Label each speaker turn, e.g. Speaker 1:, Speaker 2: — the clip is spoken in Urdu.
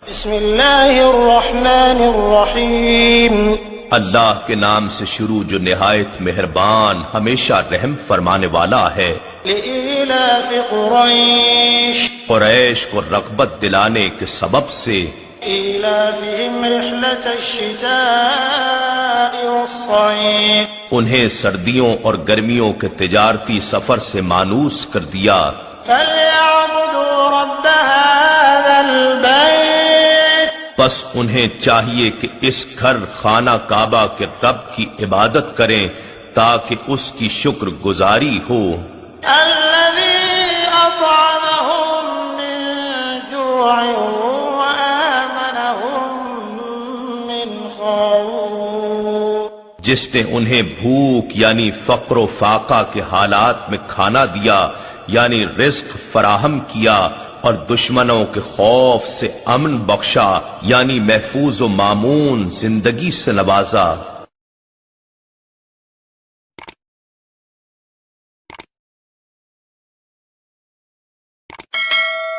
Speaker 1: بسم اللہ الرحمن الرحیم
Speaker 2: اللہ کے نام سے شروع جو نہایت مہربان ہمیشہ رحم فرمانے والا ہے۔
Speaker 1: لإیلاف قریش
Speaker 2: قریش کو رغبت دلانے کے سبب سے،
Speaker 1: ایلافہم رحلة الشتاء والصیف
Speaker 2: انہیں سردیوں اور گرمیوں کے تجارتی سفر سے مانوس کر دیا۔
Speaker 1: فلیعبدوا رب هذا البیت
Speaker 2: بس انہیں چاہیے کہ اس گھر خانہ کعبہ کے رب کی عبادت کریں تاکہ اس کی شکر گزاری ہو۔
Speaker 1: الذی اطعمهم من جوع وآمنهم من خوف
Speaker 2: جس نے انہیں بھوک یعنی فقر و فاقہ کے حالات میں کھانا دیا یعنی رزق فراہم کیا، اور دشمنوں کے خوف سے امن بخشا یعنی محفوظ و مامون زندگی سے نوازا۔